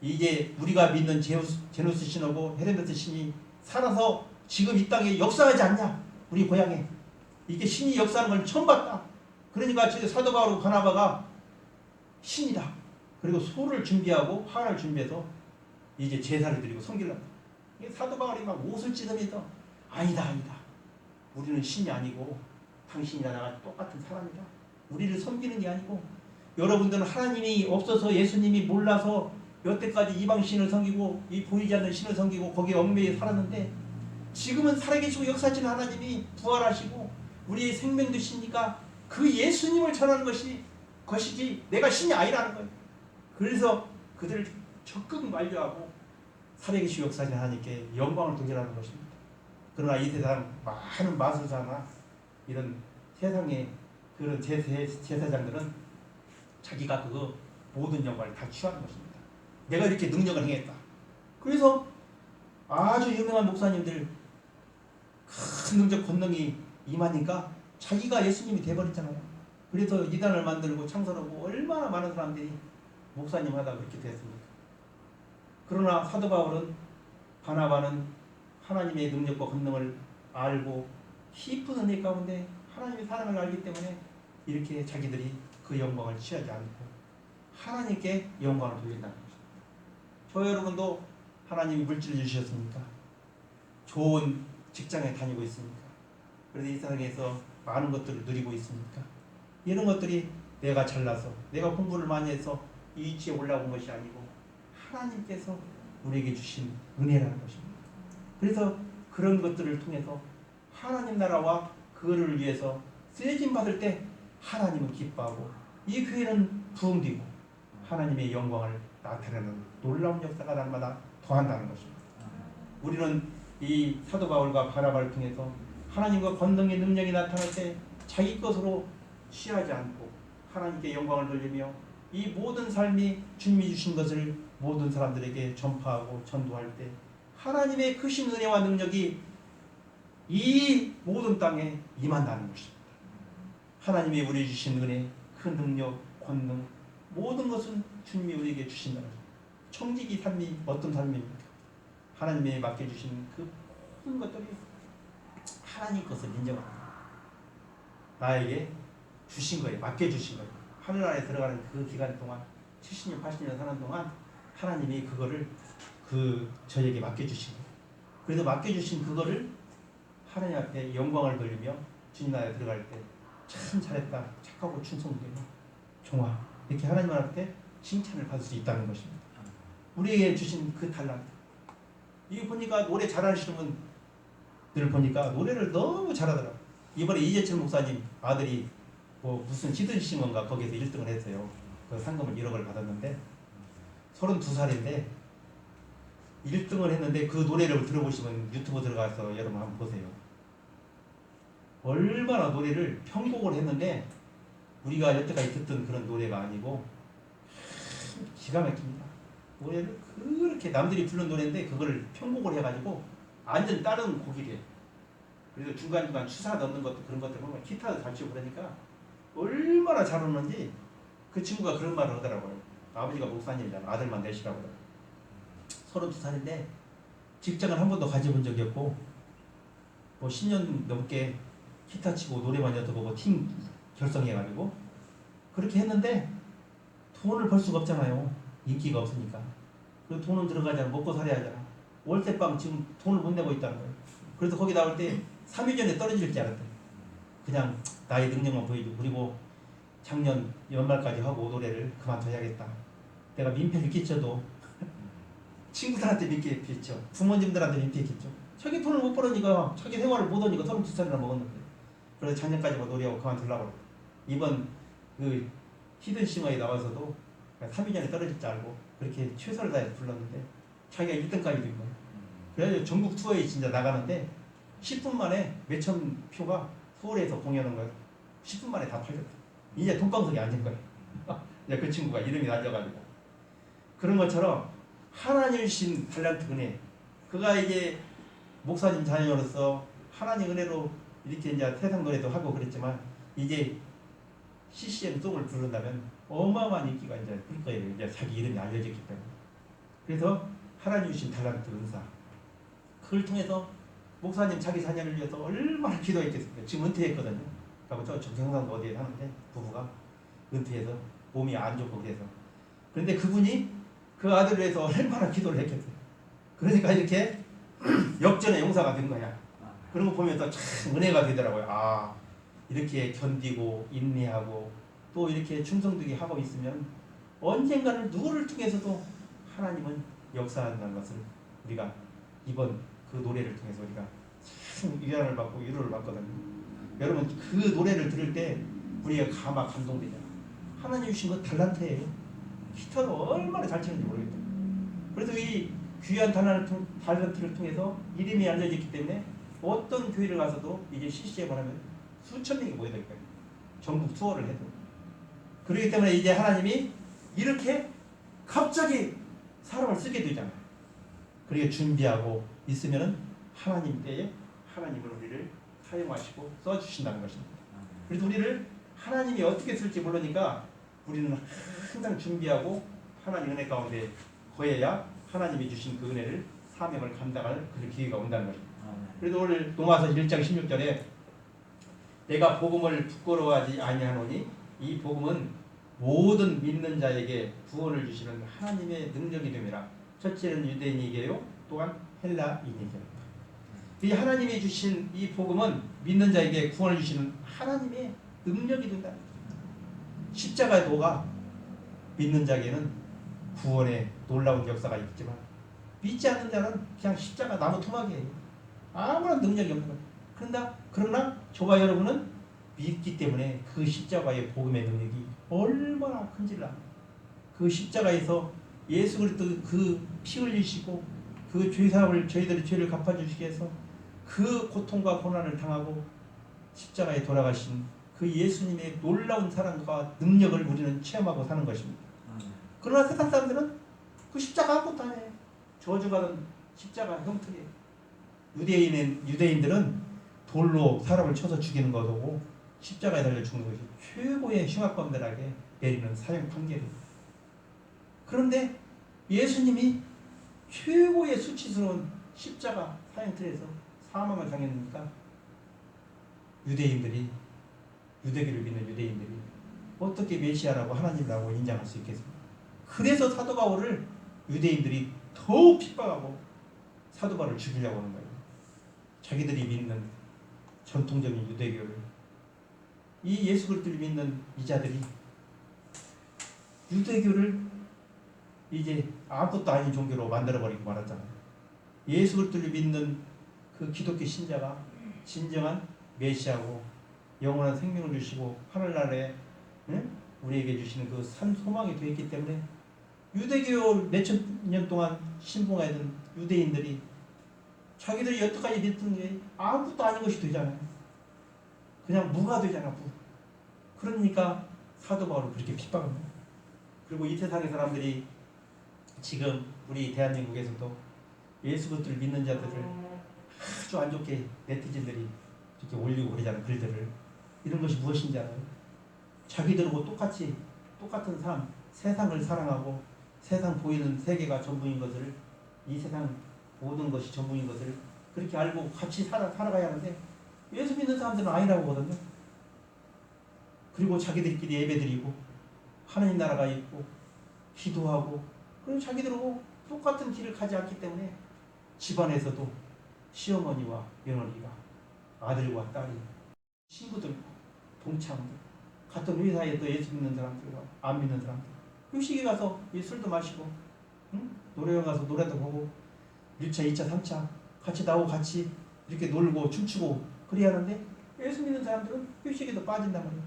이게 우리가 믿는 제누스 신하고 헤르메스 신이 살아서 지금 이 땅에 역사하지 않냐? 우리 고향에. 이게 신이 역사하는 걸 처음 봤다. 그러니까 저 사도 바울하고 바나바가 신이다. 그리고 소를 준비하고 환을 준비해서 이제 제사를 드리고 섬기려고. 사도 바울이 막 옷을 찢으면서 아니다. 우리는 신이 아니고 당신이나 나가 똑같은 사람이다. 우리를 섬기는 게 아니고 여러분들은 하나님이 없어서 예수님이 몰라서 여태까지 이방 신을 섬기고 이 보이지 않는 신을 섬기고 거기에 얽매여 살았는데 지금은 살아계시고 역사하시는 하나님이 부활하시고 우리의 생명 되시니까 그 예수님을 전하는 것이지 내가 신이 아니라는 거예요. 그래서 그들을 적극 만류하고 살아계시고 역사하시는 하나님께 영광을 돌리라는 것입니다. 그러나 이 세상 많은 마술사나 이런 세상의 그런 제사장들은 자기가 그 모든 영광을 다 취하는 것입니다. 내가 이렇게 능력을 행했다. 그래서 아주 유명한 목사님들 큰 능력 권능이 임하니까 자기가 예수님이 돼버렸잖아요. 그래서 이단을 만들고 창설하고 얼마나 많은 사람들이 목사님 하다 그렇게 됐습니까? 그러나 사도 바울은 바나바는 하나님의 능력과 권능을 알고 깊은 은혜 가운데 하나님의 사랑을 알기 때문에 이렇게 자기들이 그 영광을 취하지 않고 하나님께 영광을 돌린다는 것입니다. 저 여러분도 하나님이 물질을 주셨습니까? 좋은 직장에 다니고 있습니까? 그래서 이 세상에서 많은 것들을 누리고 있습니까? 이런 것들이 내가 잘나서 내가 공부를 많이 해서 이 위치에 올라온 것이 아니고 하나님께서 우리에게 주신 은혜라는 것입니다. 그래서 그런 것들을 통해서 하나님 나라와 그거를 위해서 쓰여짐 받을 때 하나님은 기뻐하고 이 교회는 부흥되고 하나님의 영광을 나타내는 놀라운 역사가 날마다 더한다는 것입니다. 우리는 이 사도 바울과 바나바를 통해서 하나님과 권능의 능력이 나타날 때 자기 것으로 취하지 않고 하나님께 영광을 돌리며 이 모든 삶이 주님이 주신 것을 모든 사람들에게 전파하고 전도할 때 하나님의 크신 은혜와 능력이 이 모든 땅에 임한다는 것입니다. 하나님이 우리에게 주신 은혜, 큰 능력, 권능 모든 것은 주님이 우리에게 주신다는 것입니다. 청지기 삶이 어떤 삶입니까? 하나님이 맡겨주신 그 모든 것들이 하나님 것을 인정합니다. 나에게 주신 거예요. 맡겨주신 거예요. 하늘나라에 들어가는 그 기간 동안 70년, 80년 사는 동안 하나님이 그거를 저에게 맡겨주신 거예요. 그래서 맡겨주신 그거를 하나님 앞에 영광을 돌리며 주님 나라에 들어갈 때 참 잘했다, 착하고 충성되고 종아 이렇게 하나님 앞에 칭찬을 받을 수 있다는 것입니다. 우리에게 주신 그 달란트. 이거 보니까 노래 잘하시는 분들 보니까 노래를 너무 잘하더라고요. 이번에 이재철 목사님 아들이 뭐 무슨 히든싱 건가 거기에서 1등을 했어요. 그 상금을 1억을 받았는데 32살인데 1등을 했는데 그 노래를 들어보시면 유튜브 들어가서 여러분 한번 보세요. 얼마나 노래를 편곡을 했는데 우리가 여태까지 듣던 그런 노래가 아니고 기가 막힙니다. 노래를 그렇게 남들이 부른 노래인데 그걸 편곡을 해가지고 완전 다른 곡이래. 그래서 중간중간 추사 넣는 것도 그런 것들 보면 기타도 잘 치고 그러니까 얼마나 잘하는지 그 친구가 그런 말을 하더라고요. 아버지가 목사님이잖아. 아들만 내시라고 그러더라고요. 32살인데 직장을 한 번도 가져본 적이 없고 뭐 10년 넘게 기타 치고 노래만 여쭤보고 팀 결성해가지고 그렇게 했는데 돈을 벌 수가 없잖아요. 인기가 없으니까. 그리고 돈은 들어가잖아. 먹고 살아야 하잖아. 월세방 지금 돈을 못 내고 있다는 거예요. 그래서 거기 나올 때 3일 전에 떨어질 줄 알았더니 그냥 나의 능력만 보여주고 그리고 작년 연말까지 하고 노래를 그만둬야겠다. 내가 민폐를 끼쳐도 친구들한테 민폐 끼쳐 부모님들한테 민폐 끼쳐 자기 돈을 못 벌으니까 자기 생활을 못 하니까 32살이나 먹었는데 그래서 작년까지만 노래하고 그만두려고 이번 그 히든싱어에 나와서도 3일 전에 떨어질 줄 알고 그렇게 최선을 다해서 불렀는데 자기가 1등까지 된 거예요. 그래서 전국 투어에 진짜 나가는데 10분 만에 몇천 표가 서울에서 공연한 거예요. 10분 만에 다 팔렸다. 이제 돈방석에 앉은 거예요. 이제 그 친구가 이름이 날려가지고. 그런 것처럼 하나님 주신 달란트 은혜, 그가 이제 목사님 자녀로서 하나님 은혜로 이렇게 이제 세상 노래도 하고 그랬지만 이제 CCM 송을 부른다면 어마어마한 인기가 이제 뜰 거예요. 이제 자기 이름이 알려졌기 때문에. 그래서 하나님 주신 달란트 은사, 그걸 통해서 목사님 자기 자녀를 위해서 얼마나 기도했겠습니까? 지금 은퇴했거든요. 그리고 저 경상도 어디에 사는데 부부가 은퇴해서 몸이 안 좋고 그래서. 그런데 그분이 그 아들을 위해서 얼마나 기도를 했겠어요. 그러니까 이렇게 역전의 용사가 된 거야. 그런 거 보면서 참 은혜가 되더라고요. 아, 이렇게 견디고 인내하고 또 이렇게 충성되게 하고 있으면 언젠가는 누구를 통해서도 하나님은 역사한다는 것을 우리가 이번 그 노래를 통해서 우리가 참 위안을 받고 위로를 받거든요. 여러분 그 노래를 들을 때 우리가 가마 감동되잖아요. 하나님 주신 거 달란트예요. 기타를 얼마나 잘 치는지 모르겠다. 그래서 이 귀한 달란트를 통해서 이름이 알려졌기 때문에 어떤 교회를 가서도 이제 CCM을 하면 수천 명이 모여들 거예요. 전국 투어를 해도. 그렇기 때문에 이제 하나님이 이렇게 갑자기 사람을 쓰게 되잖아요. 그렇게 준비하고 있으면은 하나님 때에 하나님은 우리를 사용하시고 써주신다는 것입니다. 그래서 우리를 하나님이 어떻게 쓸지 모르니까 우리는 항상 준비하고 하나님 은혜 가운데 거해야 하나님이 주신 그 은혜를 사명을 감당할 그런 기회가 온다는 것입니다. 그래서 오늘 로마서 1장 16절에 내가 복음을 부끄러워하지 아니하노니 이 복음은 모든 믿는 자에게 구원을 주시는 하나님의 능력이 됨이라. 첫째는 유대인이게요, 또한 헬라인이게요. 이 하나님이 주신 이 복음은 믿는 자에게 구원을 주시는 하나님의 능력이 된다. 십자가의 도가 믿는 자에게는 구원의 놀라운 역사가 있지만 믿지 않는 자는 그냥 십자가 나무 토막이에요. 아무런 능력이 없는 거예요. 그러나 저와 여러분은 믿기 때문에 그 십자가의 복음의 능력이 얼마나 큰지를 압니다. 그 십자가에서 예수 그리스도 그 피 흘리시고 그 죄사함을 저희들의 죄를 갚아주시기 위해서 그 고통과 고난을 당하고 십자가에 돌아가신 그 예수님의 놀라운 사랑과 능력을 우리는 체험하고 사는 것입니다. 그러나 세상 사람들은 그 십자가 아무것도 안 해요. 저주받은 십자가 형틀이에요. 유대인들은 돌로 사람을 쳐서 죽이는 것이고 십자가에 달려 죽는 것이 최고의 흉악범들에게 내리는 사형 판결입니다. 그런데 예수님이 최고의 수치스러운 십자가 사형틀에서 사망을 당했으니까 유대교를 믿는 유대인들이 어떻게 메시아라고 하나님이라고 인정할 수 있겠습니까? 그래서 사도 바울을 유대인들이 더욱 핍박하고 사도 바울을 죽이려고 하는 거예요. 자기들이 믿는 전통적인 유대교를, 이 예수 그리스도를 믿는 이자들이 유대교를 이제 아무것도 아닌 종교로 만들어버리고 말았잖아요. 예수 그리스도를 믿는 그 기독교 신자가 진정한 메시아고 영원한 생명을 주시고 하늘나라에 우리에게 주시는 그 산 소망이 되어 있기 때문에 유대교 몇천 년 동안 신봉하던 유대인들이 자기들이 여태까지 믿던 게 아무것도 아닌 것이 되잖아요. 그냥 무가 되잖아, 무. 그러니까 사도 바울을 그렇게 핍박합니다. 그리고 이 세상의 사람들이 지금 우리 대한민국에서도 예수 그리스도를 믿는 자들을 아주 안 좋게 네티즌들이 이렇게 올리고 그러잖아요, 글들을. 이런 것이 무엇인지 알아요? 자기들하고 똑같은 삶, 세상을 사랑하고 세상 보이는 세계가 전부인 것을, 이 세상 모든 것이 전부인 것을 그렇게 알고 같이 살아가야 하는데 예수 믿는 사람들은 아니라고 하거든요. 그리고 자기들끼리 예배드리고 하나님 나라가 있고 기도하고, 그리고 자기들하고 똑같은 길을 가지 않기 때문에 집안에서도 시어머니와 며느리가, 아들과 딸이, 친구들, 동창들, 같은 회사에도 예수 믿는 사람들과 안 믿는 사람들, 휴식에 가서 술도 마시고, 노래방 가서 노래도 보고 1차, 2차, 3차 같이 나오고 같이 이렇게 놀고 춤추고 그래야 하는데 예수 믿는 사람들은 휴식에도 빠진단 말이에요.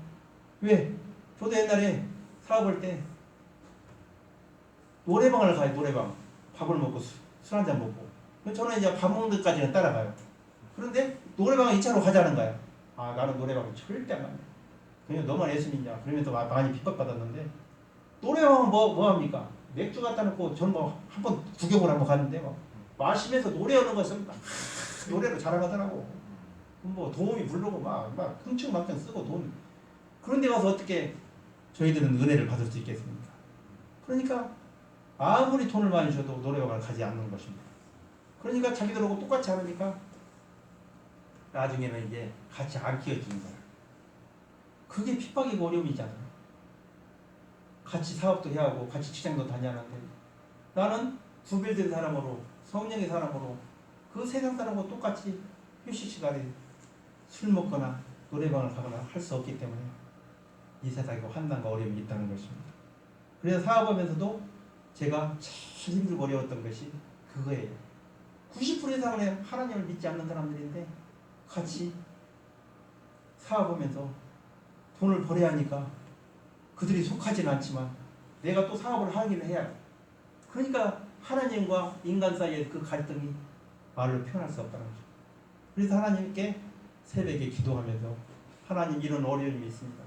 왜? 저도 옛날에 사업할 때 노래방을 가요. 노래방. 밥을 먹고 술 한잔 먹고. 저는 이제 밥 먹는 데까지는 따라가요. 그런데 노래방에 2차로 가자는 거야. 아 나는 노래방에 절대 안 간다. 그냥 너만 예수님이냐 그러면서 많이 핍박받았는데 노래방은 뭐 합니까? 맥주 갖다 놓고 저는 뭐 한 번 구경을 한번 갔는데 막 마시면서 노래하는 것을 막 노래를 자랑하더라고. 뭐 도움이 부르고 막 흥청망청 쓰고 돈. 그런데 가서 어떻게 저희들은 은혜를 받을 수 있겠습니까? 그러니까 아무리 돈을 많이 줘도 노래방을 가지 않는 것입니다. 그러니까 자기들하고 똑같이 하니까 나중에는 이제 같이 안 키워주는 거야. 그게 핍박이고 어려움이잖아요. 같이 사업도 해야 하고 같이 직장도 다녀야 하는데 나는 구별된 사람으로 성령의 사람으로 그 세상 사람하고 똑같이 휴식 시간에 술 먹거나 노래방을 가거나 할 수 없기 때문에 이 세상에 환난과 어려움이 있다는 것입니다. 그래서 사업하면서도 제가 제일 힘들고 어려웠던 것이 그거예요. 90% 이상은 하나님을 믿지 않는 사람들인데 같이 사업하면서 돈을 벌어야 하니까 그들이 속하지는 않지만 내가 또 사업을 하기는 해야 돼. 그러니까 하나님과 인간 사이의 그 갈등이 말로 표현할 수 없다는 거죠. 그래서 하나님께 새벽에 기도하면서 하나님 이런 어려움이 있습니다.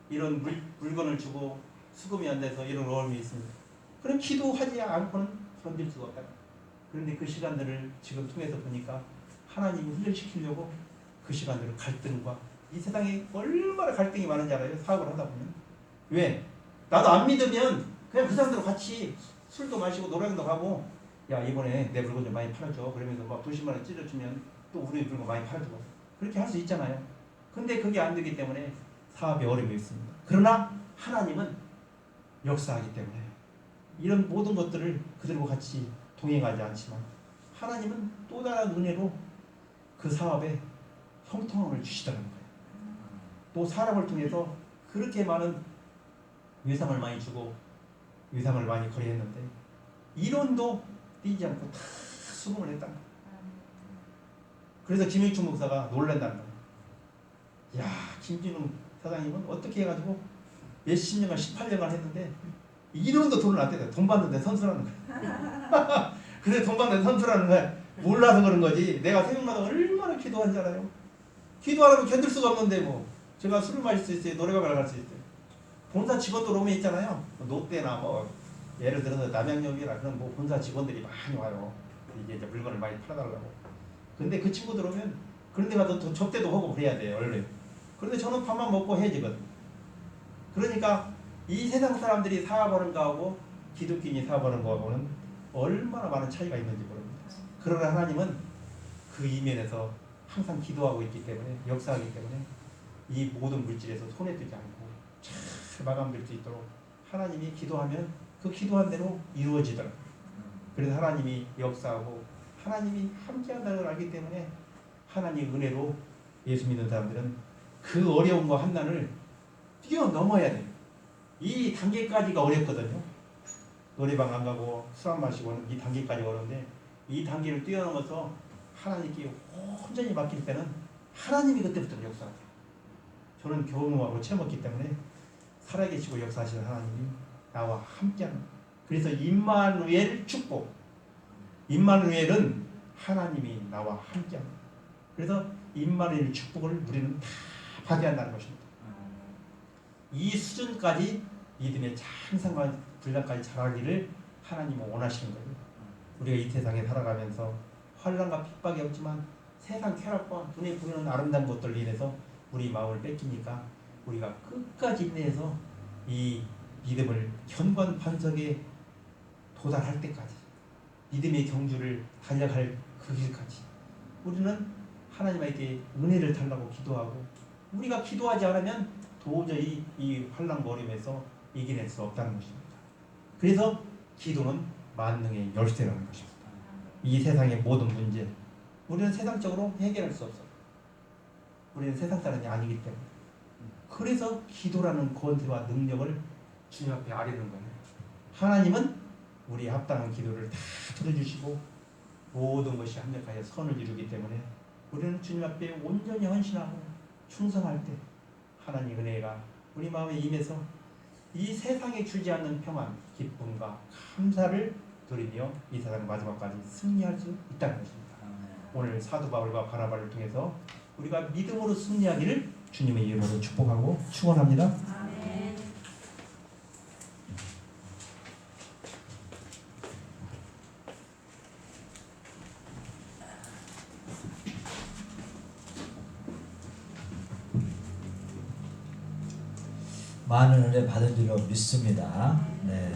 이런 물건을 주고 수금이 안 돼서 이런 어려움이 있습니다. 그럼 기도하지 않고는 견딜 수가 없다. 그런데 그 시간들을 지금 통해서 보니까 하나님이 훈련시키려고 그 시간들을 갈등과 이 세상에 얼마나 갈등이 많은지 알아요? 사업을 하다 보면. 왜? 나도 안 믿으면 그냥 그 사람들과 같이 술도 마시고 노래방도 가고 야 이번에 내 물건 좀 많이 팔아줘 그러면서 막 20만 원 찔러주면 또 우리 물건 많이 팔아주고 그렇게 할 수 있잖아요. 근데 그게 안 되기 때문에 사업에 어려움이 있습니다. 그러나 하나님은 역사하기 때문에 이런 모든 것들을 그들과 같이 동행하지 않지만 하나님은 또 다른 은혜로 그 사업에 형통함을 주시더라는 거예요. 또 사람을 통해서 그렇게 많은 위상을 많이 주고 위상을 많이 거래했는데 이론도 띄지 않고 다 수긍을 했다. 그래서 김영춘 목사가 놀란다는 거예요. 야 김진웅 사장님은 어떻게 해가지고 몇십 년간 18년간 했는데 이론도 돈을 안 떼요. 돈 받는데 선수라는 거야. 그래 돈 받는데 선수라는 거야. 몰라서 그런 거지. 내가 새벽마다 얼마나 기도한 줄 알아요. 기도 안 하면 견딜 수가 없는데 뭐 제가 술을 마실 수 있어요. 노래방을 갈 수 있어요. 본사 직원도 롬에 있잖아요. 롯데나 뭐 예를 들어서 남양역이라 그런 뭐 본사 직원들이 많이 와요. 이제 물건을 많이 팔아달라고. 근데 그 친구들 오면 그런 데 가서 또 접대도 하고 그래야 돼요. 원래. 그런데 저는 밥만 먹고 해지거든. 그러니까 이 세상 사람들이 사업하는 거하고 기독교인이 사업하는 거하고는 얼마나 많은 차이가 있는지 모릅니다. 그러나 하나님은 그 이면에서 항상 기도하고 있기 때문에 역사하기 때문에 이 모든 물질에서 손에 뜨지 않고 잘 마감될 수 있도록 하나님이 기도하면 그 기도한 대로 이루어지더라고요. 그래서 하나님이 역사하고 하나님이 함께한다는 걸 알기 때문에 하나님의 은혜로 예수 믿는 사람들은 그 어려움과 환난을 뛰어넘어야 돼요. 이 단계까지가 어렵거든요. 노래방 안 가고 술 안 마시고 이 단계까지 어려운데 이 단계를 뛰어넘어서 하나님께 온전히 맡길 때는 하나님이 그때부터 역사하세요. 저는 경험하고 체험했기 때문에 살아계시고 역사하시는 하나님이 나와 함께하는 거예요. 그래서 임마누엘 축복. 임마누엘은 하나님이 나와 함께하는 거예요. 그래서 임마누엘 축복을 우리는 다 받아야 한다는 것입니다. 이 수준까지 믿음의 찬상과 분량까지 자라기를 하나님은 원하시는 거예요. 우리가 이 세상에 살아가면서 환난과 핍박이 없지만 세상 쾌락과 눈에 보이는 아름다운 것들로 인해서 우리 마음을 뺏기니까 우리가 끝까지 인내해서 이 믿음을 현관 반석에 도달할 때까지 믿음의 경주를 달려갈 그 길까지 우리는 하나님에게 은혜를 달라고 기도하고 우리가 기도하지 않으면 도저히 이 환난과 어려움에서 이겨낼 수 없다는 것입니다. 그래서 기도는 만능의 열쇠라는 것입니다. 이 세상의 모든 문제 우리는 세상적으로 해결할 수 없어요. 우리는 세상 사람이 아니기 때문에. 그래서 기도라는 권세와 능력을 주님 앞에 아뢰는 거예요. 하나님은 우리의 합당한 기도를 다 들어주시고 모든 것이 합력하여 선을 이루기 때문에 우리는 주님 앞에 온전히 헌신하고 충성할 때 하나님의 은혜가 우리 마음에 임해서 이 세상에 주지 않는 평안, 기쁨과 감사를 누리며 이 세상 마지막까지 승리할 수 있다는 것입니다. 오늘 사도 바울과 바나바를 통해서 우리가 믿음으로 승리하기를 주님의 이름으로 축복하고 축원합니다. 아멘. 많은 은혜 받은 줄로 믿습니다. 네.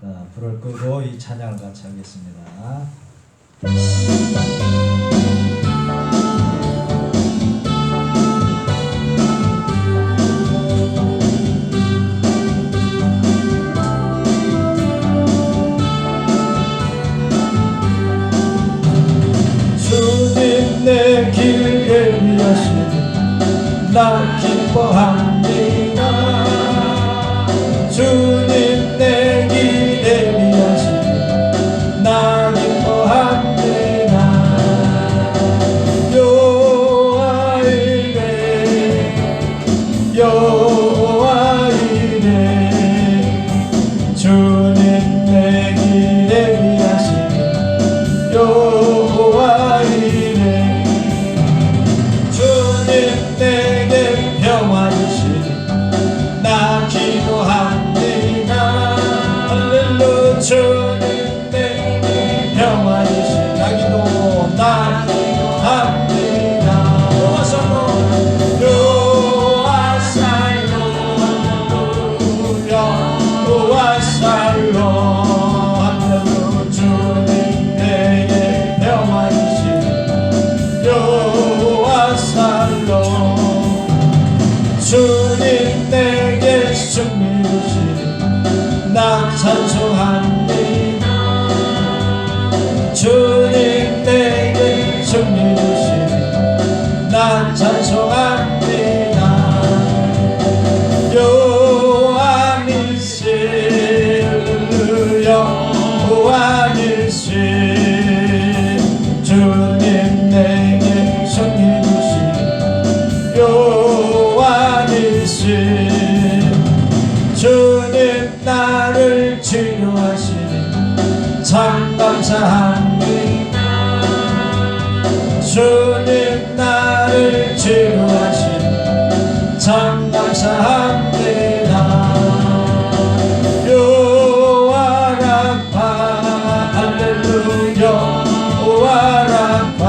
자, 불을 끄고 이 찬양을 같이 하겠습니다. 주님 내 길을 위하시니 나 기뻐합니다. 주님 내 길을 위하시니 나 기뻐합니다. 여호와 이레 여호와 이레 주님 내 길을 위하시니 여호와 이레 주님 내게 평화 주시니 나 기도합니다. 할렐루야. 주님 내게 평화 주시니 나 기도합니다. 여호와 살롬 여호와 살롬 할렐루야. 여호와 살롬 할렐루야. 주님 내게 평화 주시니 여호와 살롬 주님 내게 승리 주시니 나 찬송합니다. 주님 내게 승리 주시니 나 찬송합니다. 여호와 nissi 여호와 nissi 주님 내게 승리 주시니 여호와 nissi 주님 나를 치료하시니 참 감사합니다. 주님 나를 치료하시니 참 감사합니다. 여호와 라파 할렐루야 여호와 라파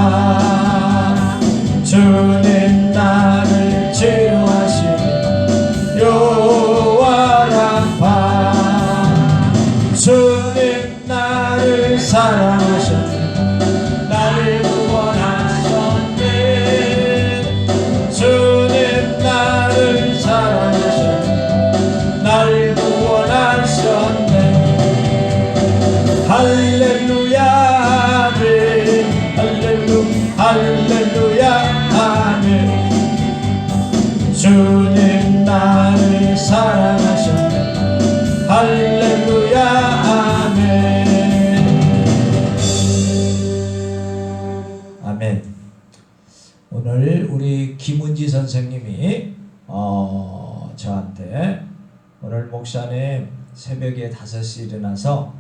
주님 나를 치료하시니 여호와 라파 주님 나를 사랑하셨네 나를 구원하셨네 주님 나를 사랑하셨네 나를 구원하셨네 할렐루야 아멘 할렐루야 아멘 주님 나를 사랑하셨네 할렐루야 아멘 아멘. 오늘 우리 김은지 선생님이 저한테 오늘 목사님 새벽에 5시 일어나서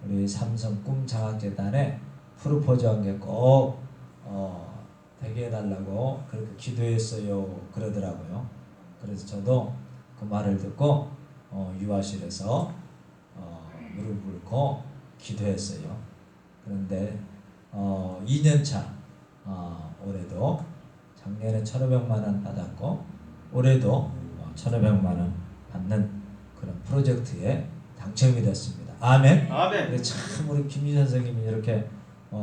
우리 삼성 꿈장학재단에 프로포즈 한 게 꼭 되게 해달라고 그렇게 기도했어요 그러더라고요. 그래서 저도 그 말을 듣고 유아실에서 무릎을 꿇고 기도했어요. 그런데 2년차 올해도 작년에 1,500만 원 받았고 올해도 1,500만 원 받는 그런 프로젝트에 당첨이 됐습니다. 아멘. 아멘. 참 우리 김지 선생님이 이렇게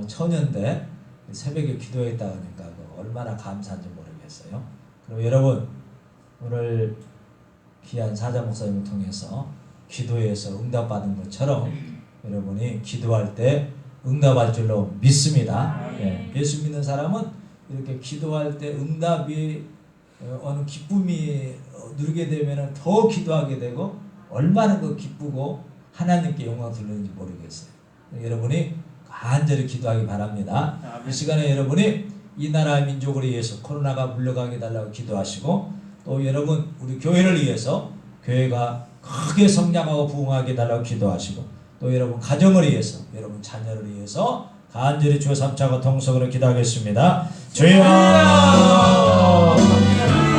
처녀인데 새벽에 기도했다 하니까 얼마나 감사한지 모르겠어요. 그럼 여러분 오늘 귀한 사자 목사님을 통해서 기도해서 응답받은 것처럼 여러분이 기도할 때 응답할 줄로 믿습니다. 예, 예수 믿는 사람은 이렇게 기도할 때 응답이 어느 기쁨이 누리게 되면 더 기도하게 되고 얼마나 그 기쁘고 하나님께 영광 돌리는지 모르겠어요. 여러분이 간절히 기도하기 바랍니다. 이 시간에 여러분이 이 나라 민족을 위해서 코로나가 물러가게 달라고 기도하시고 또 여러분 우리 교회를 위해서 교회가 크게 성장하고 부흥하게 달라고 기도하시고 또 여러분 가정을 위해서 여러분 자녀를 위해서 간절히 주여 삼차고 통성으로 기도하겠습니다. 주여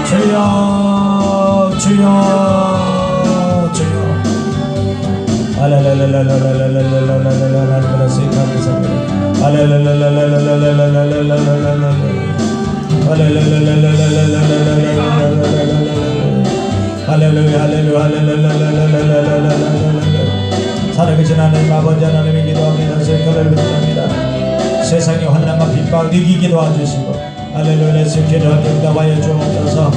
주여 주여 주여 살아계신 하나님 아버지 하나님의 기도합니다. 세상을 부탁합니다. 세상의 환난과 핍박을 이기게 도와주시고 할렐루야 기도할 때 응답하여 주옵소서.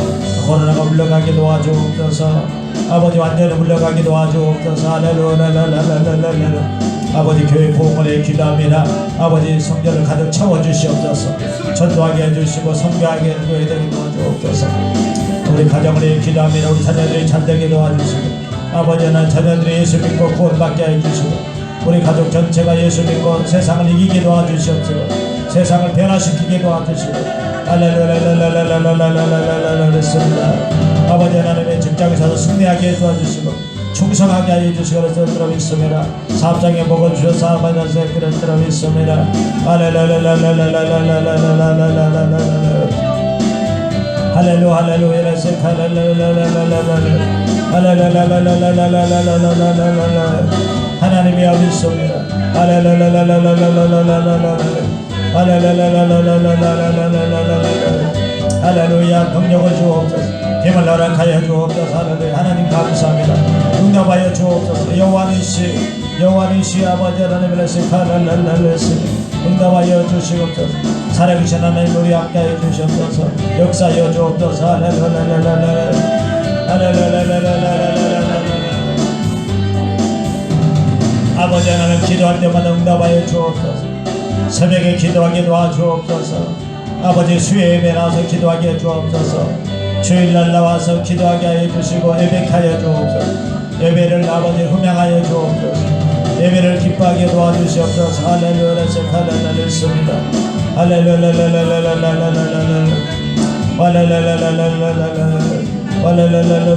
코로나가 물러가게 도와주옵소서. 아버지 완전히 물러가게 도와주옵소서. 할렐루야 아버지 교회 보험을 기도합니다. 아버지 성전을 가득 채워주시옵소서. 전도하게 해주시고 성교하게 해드리게 도와주옵소서. 우리 가정을 기도합니다. 우리 자녀들이 잘되게 도와주시고 아버지 하나님 자녀들이 예수 믿고 구원받게 해주시고 우리 가족 전체가 예수 믿고 세상을 이기게 도와주시옵소서. 세상을 변화시키게 도와주시고 아버지 하나님의 직장에서도 승리하게 도와주시고 충성하게 해주시고 그래서 믿습니다. 사업장에 복을 주셔서 아버지께서 그래서 믿습니다. 할렐루야 할렐루야 하나님이 믿습니다. 할렐루야 능력을 주옵소서. 힘을 허락하여 주옵소서. 할렐루야 하나님 감사합니다. 응답하여 주옵소서. 여호와니시 아버지 하나님의 응답하여 주시옵소서. 살아계신 하나님 우리 함께하여 주시옵소서. 역사하여 주옵소서. 아버지 하나님 기도할 때마다 응답하여 주옵소서. 새벽에 기도하게 도와주옵소서. 아버지 수요 예배 나와서 기도하게 해 주옵소서. 주일날 나와서 기도하게 하여 주시고 예배하여 주옵소서. 예배를 아버지 흠양하여 주옵소서. 예배를 기뻐하게 도와주시옵소서. 할렐루야 할렐루야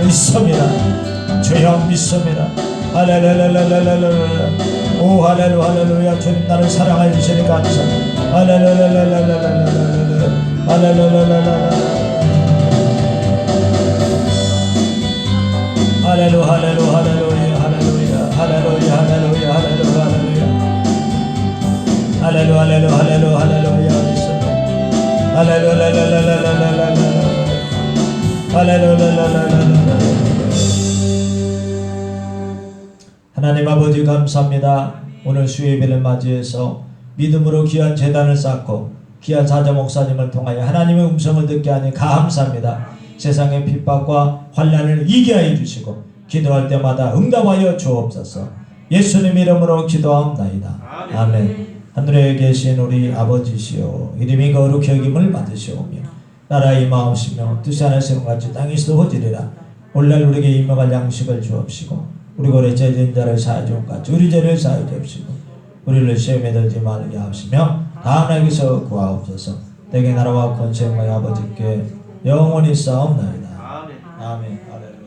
믿습니다. 주여 믿습니다. 할렐루야 오 할렐루야 주님 나를 사랑해 주시니 감사합니다. 하나님 아버지 감사합니다. 오늘 수요예배를 맞이해서 믿음으로 귀한 제단을 쌓고 귀한 사자 목사님을 통하여 하나님의 음성을 듣게 하니 감사합니다. 세상의 핍박과 환난을 이기게 하여 주시고 기도할 때마다 응답하여 주옵소서. 예수님 이름으로 기도하옵나이다. 아멘. 하늘에 계신 우리 아버지시여 이름이 거룩히 여김을 받으시오며 나라의 임하옵시며 뜻이 하늘처럼 같이 땅에서도 허지리라. 오늘날 우리에게 임명할 양식을 주옵시고 우리 고래 죄진 자를 사하여 주옵같이 우리 죄를 사하여 주옵시고 우리를 시험에 들지 말게 하시며 다음 날에서 구하옵소서. 내게 나라와 권세와 아버지께 영원히 싸움나이다. 아멘. 할렐루야.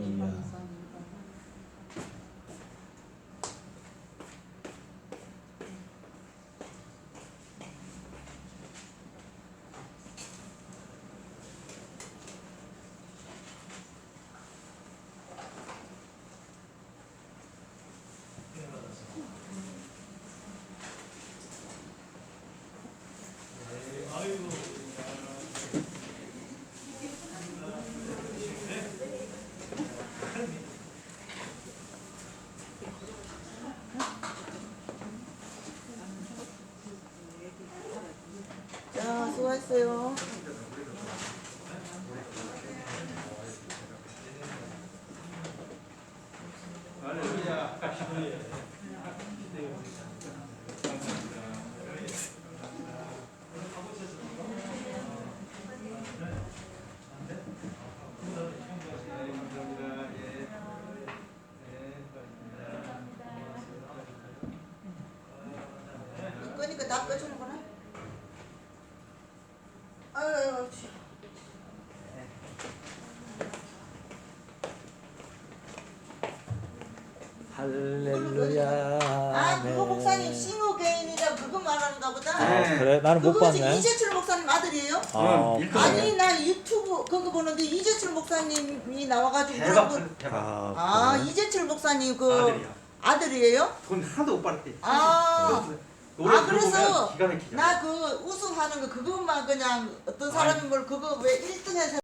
자, 수고했어요. 그러니까 다 꺼주는구나. 아유, 할렐루야. 아, 그거 아멘. 목사님 싱어게인이라 그거 말하는가 보다. 아, 그래? 나는 못 그거 지금 봤네. 이재철 목사님 아들이에요? 아, 아니 나 유튜브 그거 보는데 이재철 목사님이 나와가지고 대박 그러고- 대박. 아 그래? 이재철 목사님 그 아들이야. 아들이에요? 돈 하나도 못 받았대. 아. 노래 아, 그래서 들어보면 기가 막히잖아. 나 그 우승하는 거 그것만 그냥 어떤 사람이 뭘 그거 왜 1등 해서